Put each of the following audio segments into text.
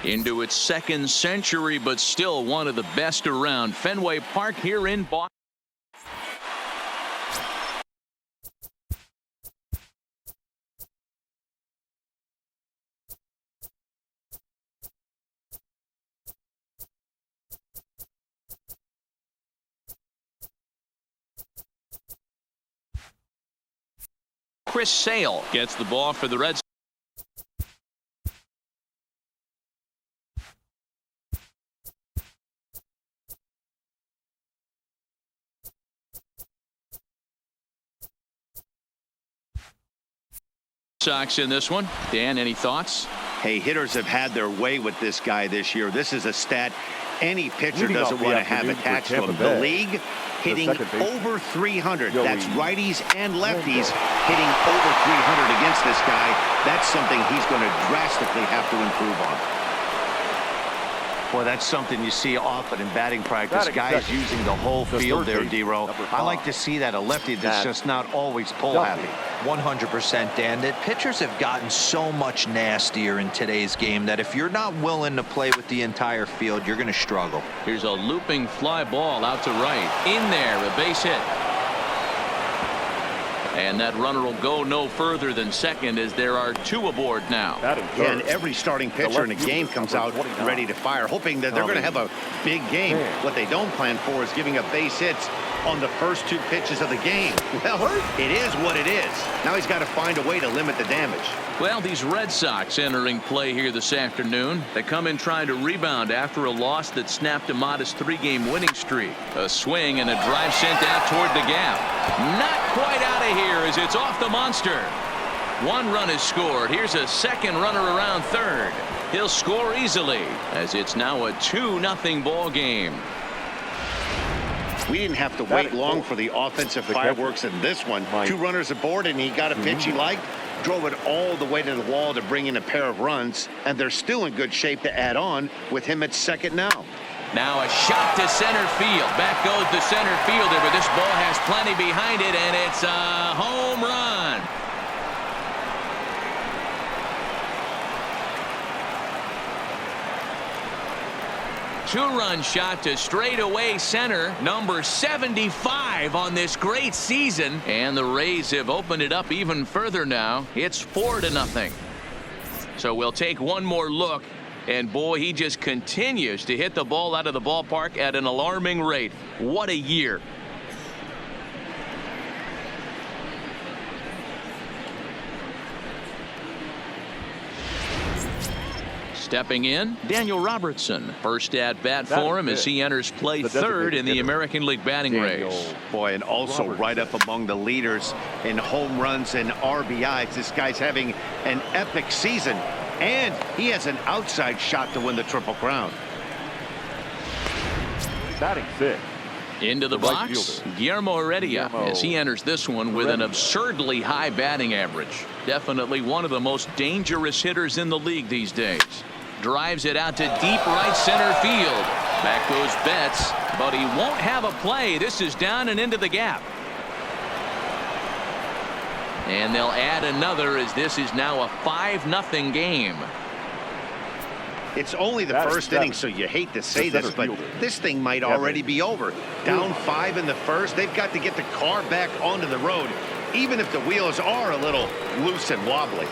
Into its second century, but still one of the best around. Fenway Park here in Boston. Chris Sale gets the ball for the Reds. Sox in this one. Dan, any thoughts? Hey, hitters have had their way with this guy this year. This is a stat any pitcher doesn't want to have attached to him. The league hitting over 300. That's righties and lefties hitting over 300 against this guy. That's something he's going to drastically have to improve on. Boy, that's something you see often in batting practice. Guys using the whole field there, D-Row. I like to see that, a lefty that's just not always pull happy. 100%, Dan. That pitchers have gotten so much nastier in today's game that if you're not willing to play with the entire field, you're going to struggle. Here's a looping fly ball out to right. In there, a base hit. And that runner will go no further than second as there are two aboard now. Yeah, and every starting pitcher in a game comes out ready to fire, hoping that they're going to have a big game. What they don't plan for is giving up base hits on the first two pitches of the game. Well, it is what it is. Now he's got to find a way to limit the damage. Well, these Red Sox entering play here this afternoon. They come in trying to rebound after a loss that snapped a modest 3-game winning streak. A swing and a drive sent out toward the gap. Not quite out of here as it's off the monster. One run is scored. Here's a second runner around third. He'll score easily as it's now a 2-0 ball game. We didn't have to wait long for the offensive fireworks in this one. Two runners aboard, and he got a pitch he liked, drove it all the way to the wall to bring in a pair of runs, and they're still in good shape to add on with him at second now. Now a shot to center field. Back goes the center fielder, but this ball has plenty behind it, and it's a home run. Two-run shot to straightaway center, number 75 on this great season. And the Rays have opened it up even further now. It's 4-0. So we'll take one more look. And boy, he just continues to hit the ball out of the ballpark at an alarming rate. What a year. Stepping in, Daniel Robertson. First at bat for him as he enters play third in the American League batting race. Boy, and also right up among the leaders in home runs and RBIs. This guy's having an epic season, and he has an outside shot to win the Triple Crown. Batting fifth. Into the box, Guillermo Heredia as he enters this one with an absurdly high batting average. Definitely one of the most dangerous hitters in the league these days. Drives it out to deep right center field. Back goes Betts, but he won't have a play. This is down and into the gap. And they'll add another as this is now a 5-0 game. It's only the first inning, so you hate to say this, but this thing might already be over. Down 5 in the first. They've got to get the car back onto the road, even if the wheels are a little loose and wobbly.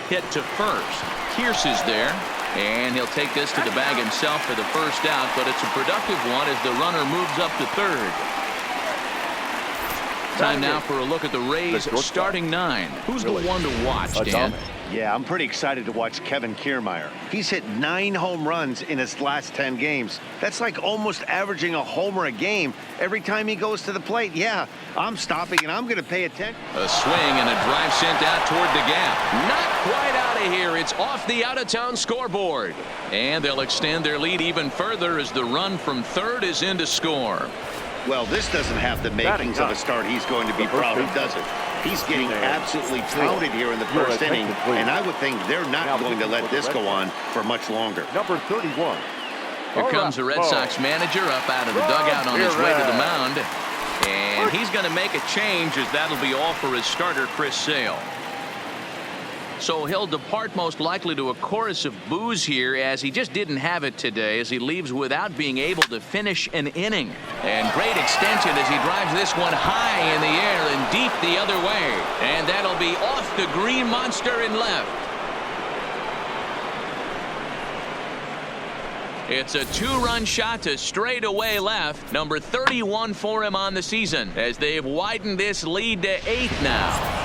Hit to first. Pierce is there, and he'll take this to the bag himself for the first out, but it's a productive one as the runner moves up to third. Time now for a look at the Rays starting 9. Who's the one to watch, Dan? Yeah, I'm pretty excited to watch Kevin Kiermaier. He's hit 9 home runs in his last 10 games. That's like almost averaging a homer a game every time he goes to the plate. Yeah, I'm stopping and I'm going to pay attention. A swing and a drive sent out toward the gap. Not quite out of here. It's off the out-of-town scoreboard. And they'll extend their lead even further as the run from third is in to score. Well, this doesn't have the makings of a start he's going to be proud of, does it? He's getting absolutely pounded here in the first inning, and I would think they're not going to let this go on for much longer. Number 31. Here comes the Red Sox manager up out of the dugout on his way to the mound. And he's going to make a change as that'll be all for his starter, Chris Sale. So he'll depart most likely to a chorus of boos here, as he just didn't have it today, as he leaves without being able to finish an inning. And great extension as he drives this one high in the air and deep the other way. And that'll be off the green monster in left. It's a 2-run shot to straightaway left. Number 31 for him on the season, as they've widened this lead to 8 now.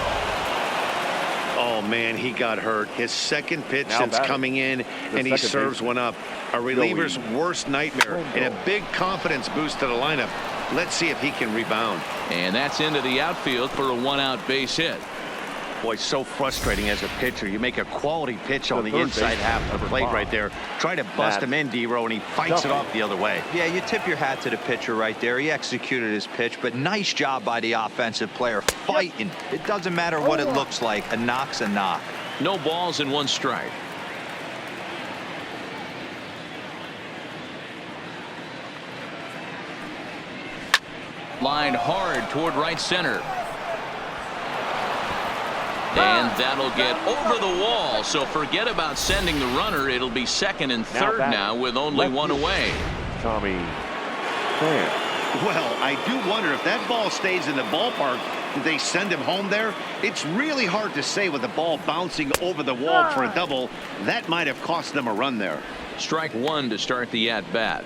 Oh, man, he got hurt. His second pitch since coming in, and he serves one up. A reliever's worst nightmare, and a big confidence boost to the lineup. Let's see if he can rebound. And that's into the outfield for a 1-out base hit. Boy, so frustrating as a pitcher. You make a quality pitch on the inside half of the plate right there. Try to bust him in, D-Row, and he fights it off the other way. Yeah, you tip your hat to the pitcher right there. He executed his pitch, but nice job by the offensive player fighting. It doesn't matter what it looks like. A knock's a knock. No balls and 1 strike. Line hard toward right center. And that'll get over the wall, so forget about sending the runner. It'll be second and third now with only 1 away. Tommy. Well, I do wonder if that ball stays in the ballpark, do they send him home there? It's really hard to say with the ball bouncing over the wall for a double. That might have cost them a run there. Strike 1 to start the at-bat.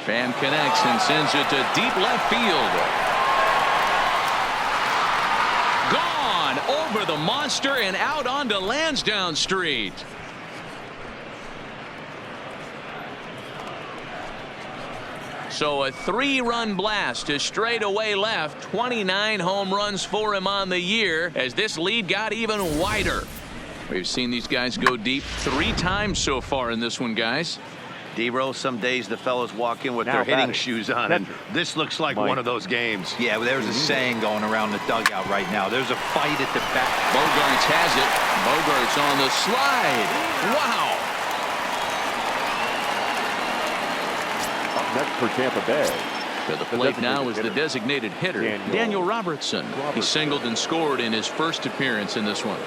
Fan connects and sends it to deep left field. Gone over the monster and out onto Lansdowne Street. So a 3-run blast to straightaway left. 29 home runs for him on the year, as this lead got even wider. We've seen these guys go deep 3 times so far in this one, guys. D-Row, some days the fellas walk in with their hitting shoes on, and this looks like one of those games. Yeah, well, there's a saying going around the dugout right now. There's a fight at the back. Bogarts has it. Bogarts on the slide. Wow. Up next for Tampa Bay. To the plate now is the designated hitter, Daniel Robertson. He singled and scored in his first appearance in this one.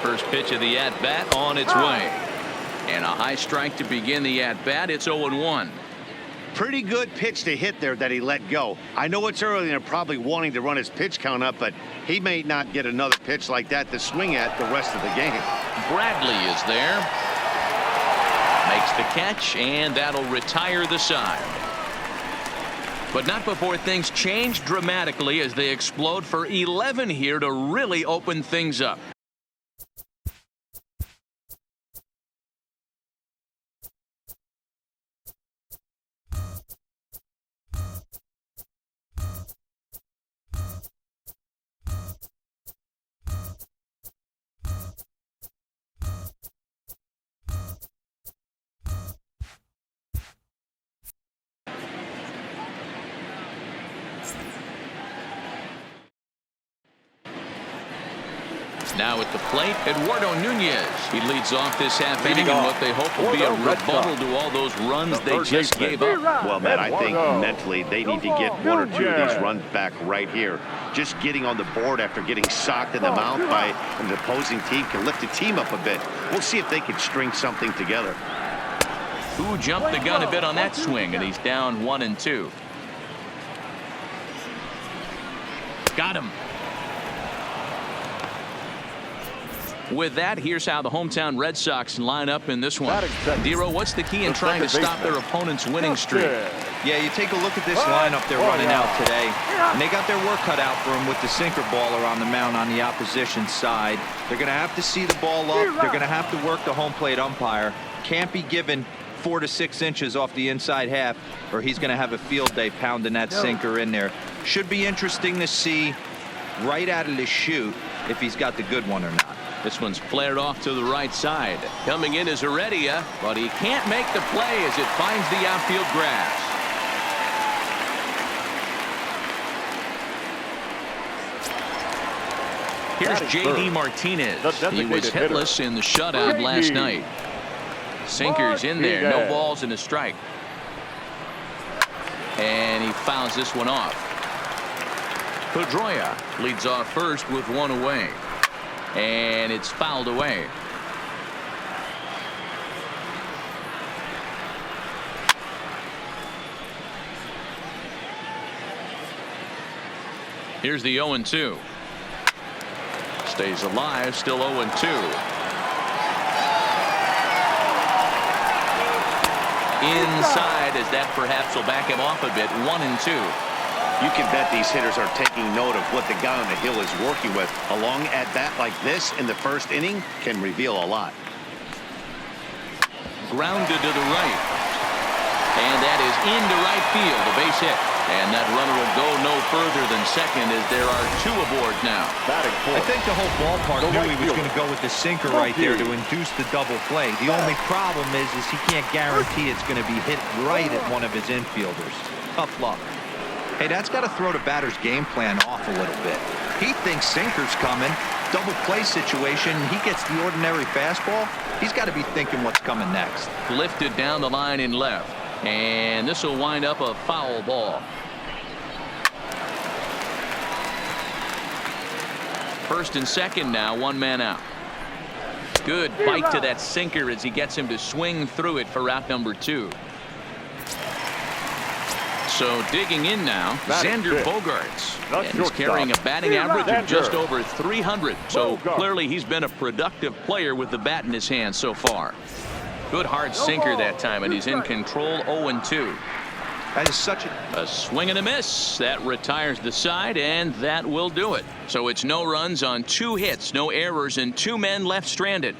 First pitch of the at-bat on its way. And a high strike to begin the at-bat. It's 0-1. Pretty good pitch to hit there that he let go. I know it's early and they're probably wanting to run his pitch count up, but he may not get another pitch like that to swing at the rest of the game. Bradley is there. Makes the catch, and that'll retire the side. But not before things change dramatically as they explode for 11 here to really open things up. Now at the plate, Eduardo Nunez. He leads off this half inning in what they hope will be a rebuttal to all those runs they just gave up. Well, Matt, I think mentally they need to get 1 or 2 of these runs back right here. Just getting on the board after getting socked in the mouth by an opposing team can lift the team up a bit. We'll see if they can string something together. Who jumped the gun a bit on that swing, and he's down 1-2. Got him. With that, here's how the hometown Red Sox line up in this one. D-Row, what's the key in trying to stop their opponent's winning streak? Yeah, you take a look at this lineup they're running out today, and they got their work cut out for them with the sinker baller on the mound on the opposition side. They're going to have to see the ball up. They're going to have to work the home plate umpire. Can't be given 4 to 6 inches off the inside half, or he's going to have a field day pounding that sinker in there. Should be interesting to see right out of the chute if he's got the good one or not. This one's flared off to the right side. Coming in is Heredia, but he can't make the play as it finds the outfield grass. Here's J.D. Martinez. He was hitless in the shutout last night. Sinker's in there. No balls and a strike. And he fouls this one off. Pedroia leads off first with one away. And it's fouled away. Here's the 0-2. Stays alive, still 0-2. Inside, as that perhaps will back him off a bit. 1-2. You can bet these hitters are taking note of what the guy on the hill is working with. A long at bat like this in the first inning can reveal a lot. Grounded to the right. And that is into right field, a base hit. And that runner will go no further than second as there are two aboard now. I think the whole ballpark knew he was going to go with the sinker right there to induce the double play. The only problem is he can't guarantee it's going to be hit right at one of his infielders. Tough luck. Hey, that's got to throw the batter's game plan off a little bit. He thinks sinker's coming. Double play situation. He gets the ordinary fastball. He's got to be thinking what's coming next. Lifted down the line in left. And this will wind up a foul ball. First and second now, one man out. Good bite to that sinker as he gets him to swing through it for out number 2. So digging in now, Xander Bogaerts. And he's carrying a batting average of just over 300. So clearly he's been a productive player with the bat in his hand so far. Good hard sinker that time, and he's in control. 0-2. That is such a swing and a miss. That retires the side, and that will do it. So it's no runs on 2 hits, no errors, and 2 men left stranded.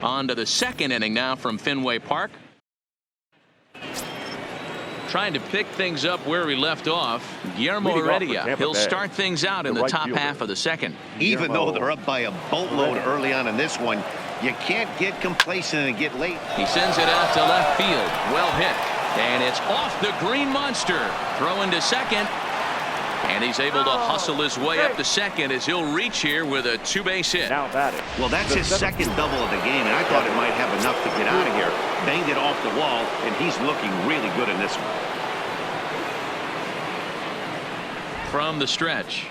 On to the second inning now from Fenway Park. Trying to pick things up where we left off. Guillermo Heredia. He'll start things out in the top half of the second. Even though they're up by a boatload early on in this one, you can't get complacent and get late. He sends it out to left field. Well hit. And it's off the green monster. Throw into second. And he's able to hustle his way up to second as he'll reach here with a 2-base hit. Now batting. Well, that's his second double of the game, and I thought it might have enough to get out of here. Banged it off the wall, and he's looking really good in this one. From the stretch.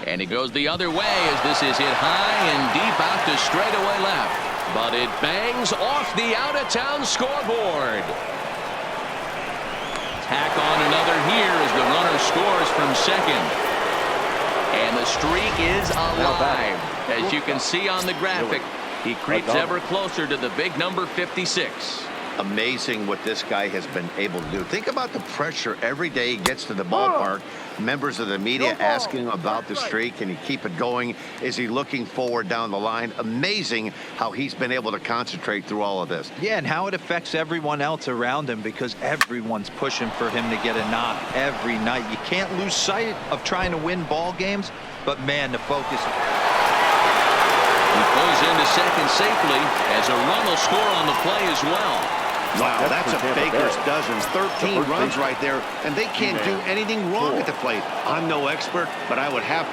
And he goes the other way as this is hit high and deep out to straightaway left. But it bangs off the out-of-town scoreboard. Tack on another here as the runner scores from second. And the streak is alive. As you can see on the graphic, he creeps ever closer to the big number 56. Amazing what this guy has been able to do. Think about the pressure every day he gets to the ballpark. Members of the media asking about the streak. Can he keep it going? Is he looking forward down the line? Amazing how he's been able to concentrate through all of this. Yeah, and how it affects everyone else around him, because everyone's pushing for him to get a knock every night. You can't lose sight of trying to win ball games, but man, the focus. He pulls into second safely as a run will score on the play as well. Wow, that's a baker's dozen. 13 runs right there, and they can't do anything wrong at the plate. I'm no expert, but I would have to